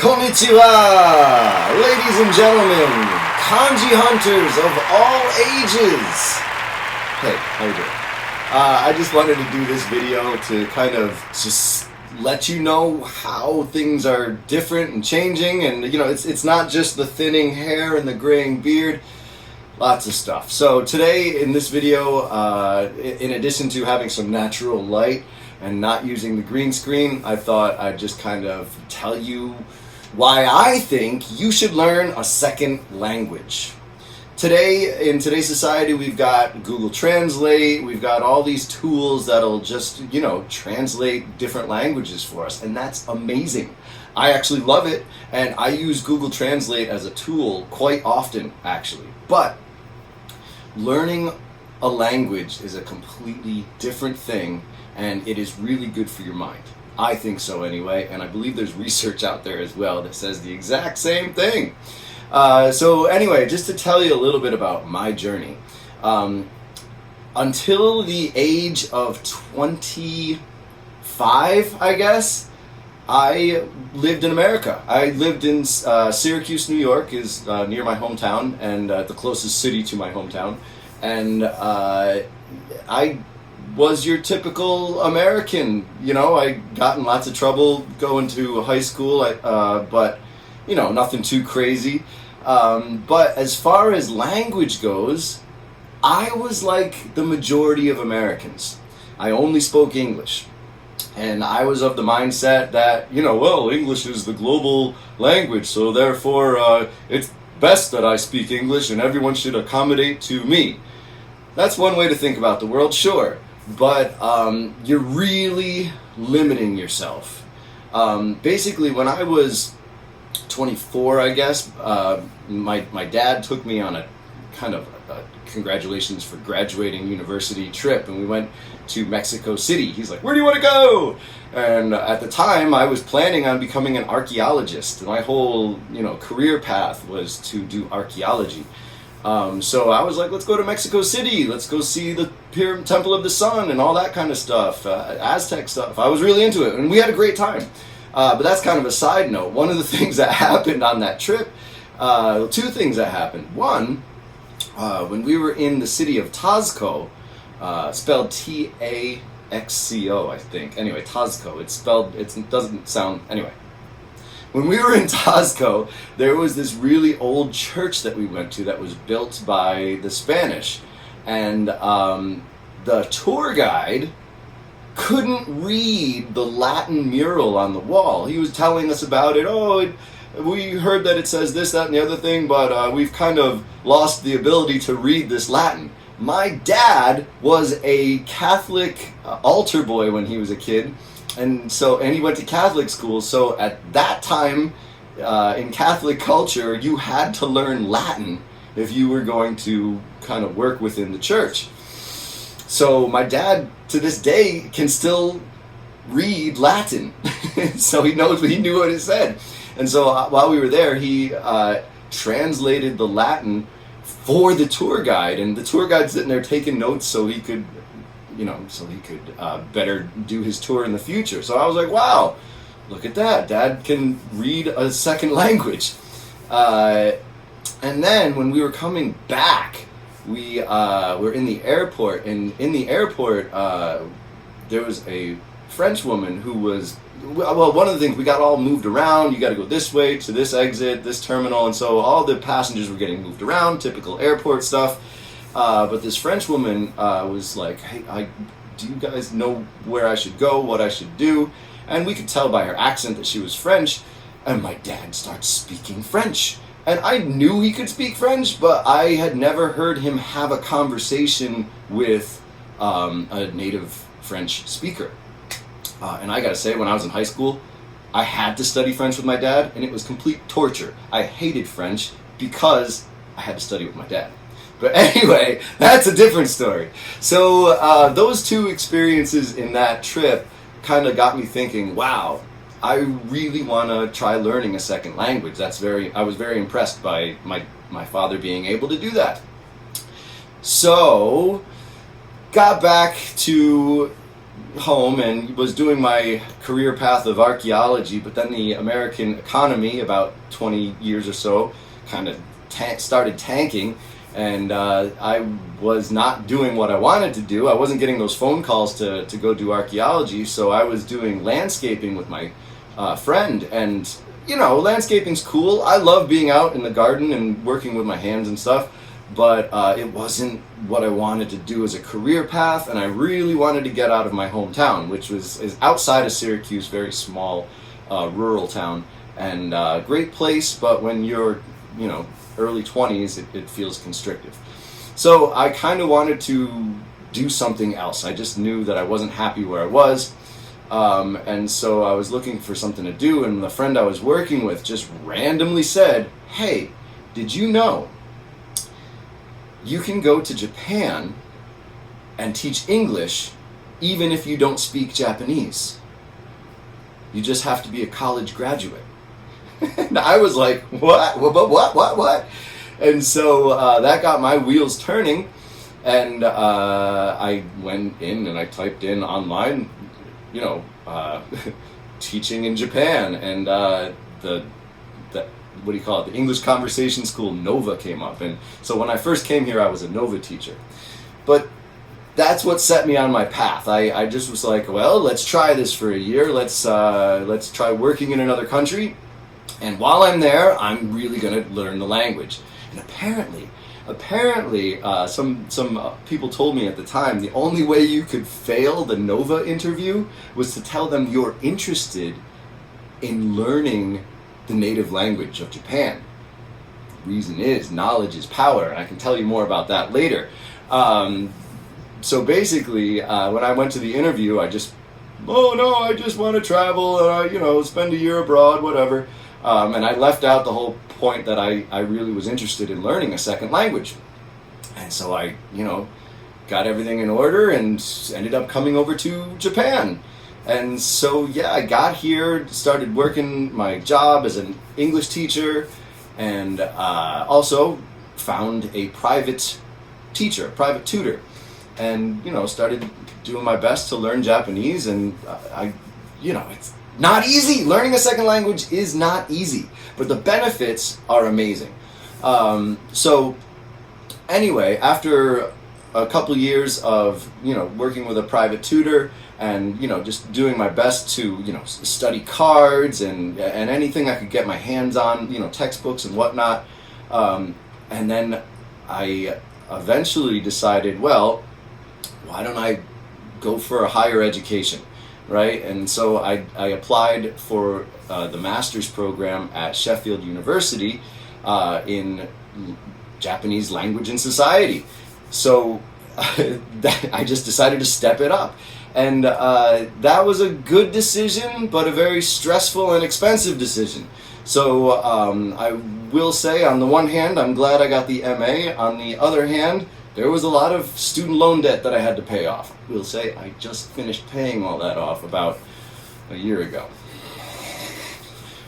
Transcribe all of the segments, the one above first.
Konnichiwa, ladies and gentlemen, Kanji Hunters of all ages. Hey, how you doing? I just wanted to do this video to kind of just let you know how things are different and changing, and you know, it's not just the thinning hair and the graying beard. Lots of stuff. So today in this video, in addition to having some natural light and not using the green screen, I thought I'd just kind of tell you why I think you should learn a second language. Today, in today's society, we've got Google Translate, we've got all these tools that'll just, you know, translate different languages for us, and that's amazing. I actually love it, and I use Google Translate as a tool quite often, actually. But learning a language is a completely different thing, and it is really good for your mind. I think so anyway, and I believe there's research out there as well that says the exact same thing. So anyway, just to tell you a little bit about my journey. Until the age of 25, I guess, I lived in America. I lived in Syracuse, New York, is near my hometown and the closest city to my hometown. And I was your typical American. You know, I got in lots of trouble going to high school, but you know, nothing too crazy. But as far as language goes, I was like the majority of Americans. I only spoke English. And I was of the mindset that, you know, well, English is the global language, so therefore it's best that I speak English and everyone should accommodate to me. That's one way to think about the world, sure. But you're really limiting yourself. Basically, when I was 24, I guess, my dad took me on a kind of congratulations for graduating university trip, and we went to Mexico City. He's like, where do you want to go? And at the time, I was planning on becoming an archaeologist. My whole, you know, career path was to do archaeology. So I was like, let's go to Mexico City. Let's go see the Temple of the Sun and all that kind of stuff, Aztec stuff. I was really into it, and we had a great time. But that's kind of a side note. One of the things that happened on that trip, two things that happened. One, when we were in the city of Taxco, spelled T-A-X-C-O, I think. Anyway, Taxco. It's spelled, it doesn't sound, anyway. When we were in Taxco, there was this really old church that we went to that was built by the Spanish. And the tour guide couldn't read the Latin mural on the wall. He was telling us about it. Oh, we heard that it says this, that, and the other thing, but we've kind of lost the ability to read this Latin. My dad was a Catholic altar boy when he was a kid, and he went to Catholic school. So at that time, in Catholic culture, you had to learn Latin if you were going to kind of work within the church. So my dad, to this day, can still read Latin. So he knew what it said. And so while we were there, he translated the Latin for the tour guide. And the tour guide's sitting there taking notes so he could, you know, better do his tour in the future. So I was like, wow, look at that. Dad can read a second language. And then when we were coming back, we were in the airport, and in the airport there was a French woman who was, well, one of the things, we got all moved around. You got to go this way to this exit, this terminal, and so all the passengers were getting moved around, typical airport stuff. But this French woman was like, hey, do you guys know where I should go, what I should do? And we could tell by her accent that she was French, and my dad starts speaking French. And I knew he could speak French, but I had never heard him have a conversation with a native French speaker. And I gotta say, when I was in high school, I had to study French with my dad, and it was complete torture. I hated French because I had to study with my dad. But anyway, that's a different story. So those two experiences in that trip kind of got me thinking, wow, I really want to try learning a second language. I was very impressed by my father being able to do that. So, got back to home and was doing my career path of archaeology, but then the American economy, about 20 years or so, kind of started tanking, and I was not doing what I wanted to do. I wasn't getting those phone calls to go do archaeology, so I was doing landscaping with my friend, and landscaping's cool. I love being out in the garden and working with my hands and stuff, but it wasn't what I wanted to do as a career path, and I really wanted to get out of my hometown, which is outside of Syracuse, very small rural town, and great place, but when you're early 20s, it feels constrictive. So I kind of wanted to do something else. I just knew that I wasn't happy where I was, and so I was looking for something to do, and the friend I was working with just randomly said, "Hey, did you know you can go to Japan and teach English even if you don't speak Japanese? You just have to be a college graduate." And I was like, what? And so that got my wheels turning, and I went in and I typed in online, teaching in Japan, and the what do you call it? The English Conversation School Nova came up, and so when I first came here, I was a Nova teacher. But that's what set me on my path. I just was like, well, let's try this for a year. Let's try working in another country, and while I'm there, I'm really gonna learn the language. And apparently, some people told me at the time the only way you could fail the Nova interview was to tell them you're interested in learning the native language of Japan. The reason is knowledge is power, and I can tell you more about that later. So basically, when I went to the interview, I just want to travel, spend a year abroad, whatever. And I left out the whole point that I really was interested in learning a second language. And so I, got everything in order and ended up coming over to Japan. And so, I got here, started working my job as an English teacher, and also found a private teacher, a private tutor, and, started doing my best to learn Japanese. And it's not easy. Learning a second language is not easy, but the benefits are amazing. So anyway, after a couple years of, working with a private tutor, and just doing my best to study cards and anything I could get my hands on, textbooks and whatnot, and then I eventually decided, well, why don't I go for a higher education, right? And so I applied for the master's program at Sheffield University in Japanese language and society. So I just decided to step it up. And that was a good decision, but a very stressful and expensive decision. So I will say, on the one hand, I'm glad I got the MA. On the other hand, there was a lot of student loan debt that I had to pay off. I will say I just finished paying all that off about a year ago.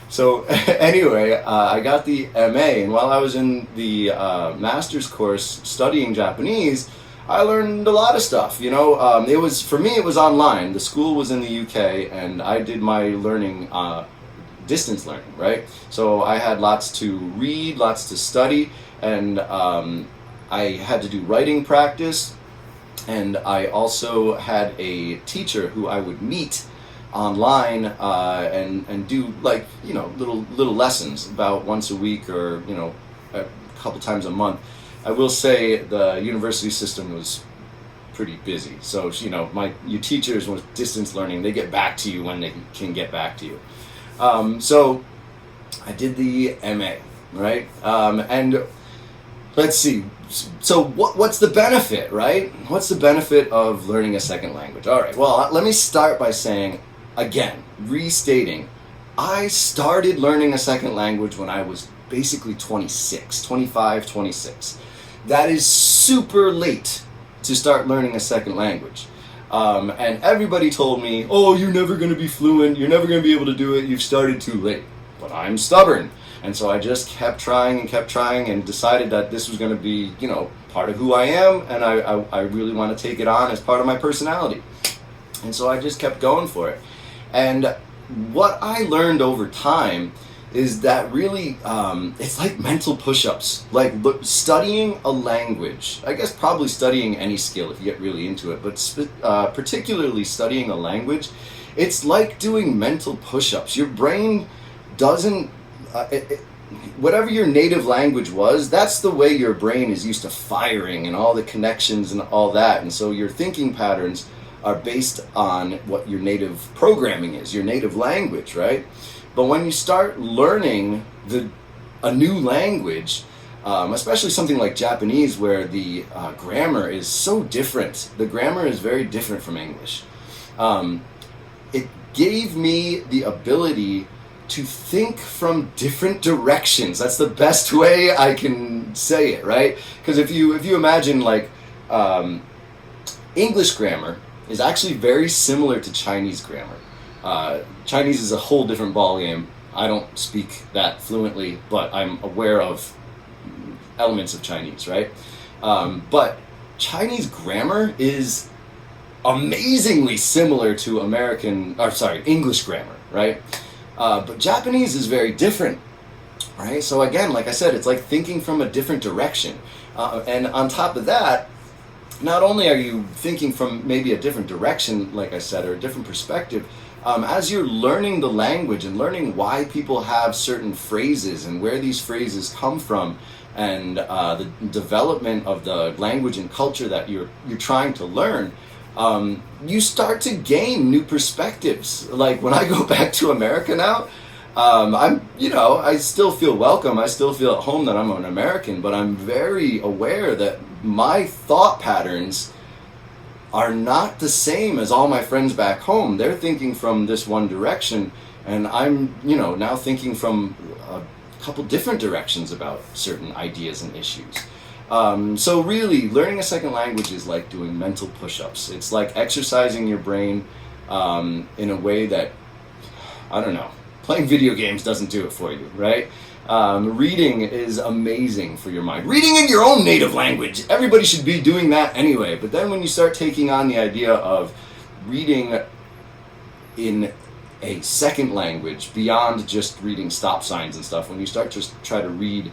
So anyway, I got the MA, and while I was in the master's course studying Japanese, I learned a lot of stuff. It was online. The school was in the UK, and I did my learning distance learning, right? So I had lots to read, lots to study, and I had to do writing practice, and I also had a teacher who I would meet online and do little lessons about once a week or a couple times a month. I will say the university system was pretty busy, so your teachers with distance learning, they get back to you when they can get back to you. So I did the MA, right? And let's see. So what's the benefit, right? What's the benefit of learning a second language? All right, well, let me start by saying, again, restating, I started learning a second language when I was basically 25, 26. That is super late to start learning a second language. And everybody told me, oh, you're never going to be fluent, you're never going to be able to do it, you've started too late. But I'm stubborn. And so I just kept trying and decided that this was going to be, part of who I am, and I really want to take it on as part of my personality. And so I just kept going for it. And what I learned over time is that really it's like mental push-ups, like studying a language. I guess probably studying any skill if you get really into it, but particularly studying a language, it's like doing mental push-ups. Your brain doesn't whatever your native language was, that's the way your brain is used to firing and all the connections and all that. And so your thinking patterns are based on what your native programming is, your native language, right? But when you start learning a new language, especially something like Japanese, where the grammar is so different, the grammar is very different from English. It gave me the ability to think from different directions. That's the best way I can say it, right? Because if you imagine, like, English grammar is actually very similar to Chinese grammar. Chinese is a whole different ballgame. I don't speak that fluently, but I'm aware of elements of Chinese, right? But Chinese grammar is amazingly similar to English grammar, right? But Japanese is very different, right? So again, like I said, it's like thinking from a different direction. And on top of that, not only are you thinking from maybe a different direction, like I said, or a different perspective, as you're learning the language and learning why people have certain phrases and where these phrases come from, and the development of the language and culture that you're trying to learn, you start to gain new perspectives. Like when I go back to America now, I still feel welcome. I still feel at home that I'm an American, but I'm very aware that my thought patterns are not the same as all my friends back home. They're thinking from this one direction, and I'm, now thinking from a couple different directions about certain ideas and issues. So really, learning a second language is like doing mental push-ups. It's like exercising your brain in a way that, I don't know, playing video games doesn't do it for you, right? Reading is amazing for your mind. Reading in your own native language. Everybody should be doing that anyway. But then when you start taking on the idea of reading in a second language, beyond just reading stop signs and stuff, when you start to try to read,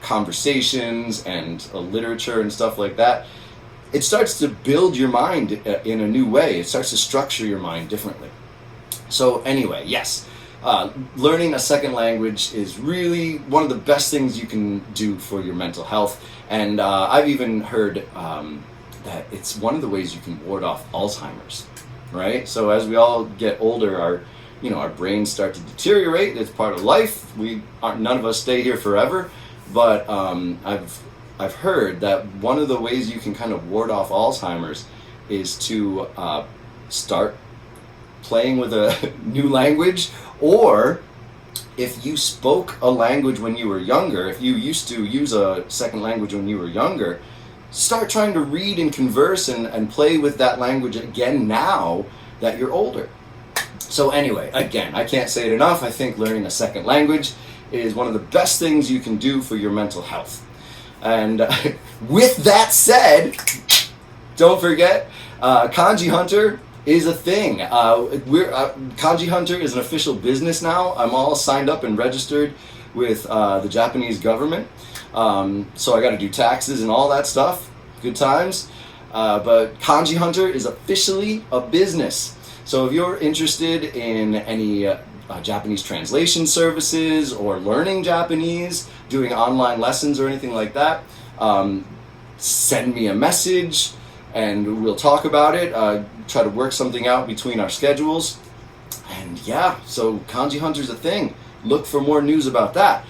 conversations and literature and stuff like that, it starts to build your mind in a new way. It starts to structure your mind differently. So anyway, yes, learning a second language is really one of the best things you can do for your mental health. And I've even heard that it's one of the ways you can ward off Alzheimer's, right? So as we all get older, our brains start to deteriorate. It's part of life. None of us stay here forever. But I've heard that one of the ways you can kind of ward off Alzheimer's is to start playing with a new language, or if you spoke a language when you were younger, if you used to use a second language when you were younger, start trying to read and converse and play with that language again now that you're older. So anyway, again, I can't say it enough. I think learning a second language is one of the best things you can do for your mental health. And with that said, don't forget, Kanji Hunter is a thing. Kanji Hunter is an official business now. I'm all signed up and registered with the Japanese government. So I got to do taxes and all that stuff. Good times. But Kanji Hunter is officially a business. So if you're interested in any Japanese translation services or learning Japanese, doing online lessons or anything like that, send me a message and we'll talk about it, try to work something out between our schedules. And yeah, so Kanji Hunter's a thing. Look for more news about that.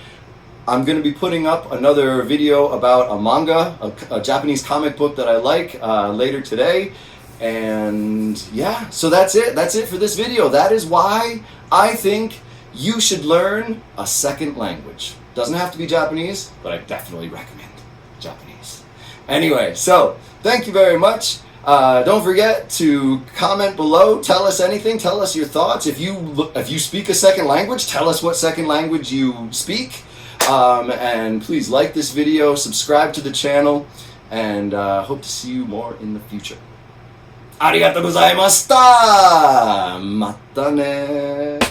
I'm going to be putting up another video about a manga, a Japanese comic book that I like, later today. And yeah, so that's it. That's it for this video. That is why I think you should learn a second language. Doesn't have to be Japanese, but I definitely recommend Japanese. Anyway, so thank you very much. Don't forget to comment below. Tell us anything. Tell us your thoughts. If you speak a second language, tell us what second language you speak. And please like this video, subscribe to the channel, and hope to see you more in the future. ありがとうございました。またね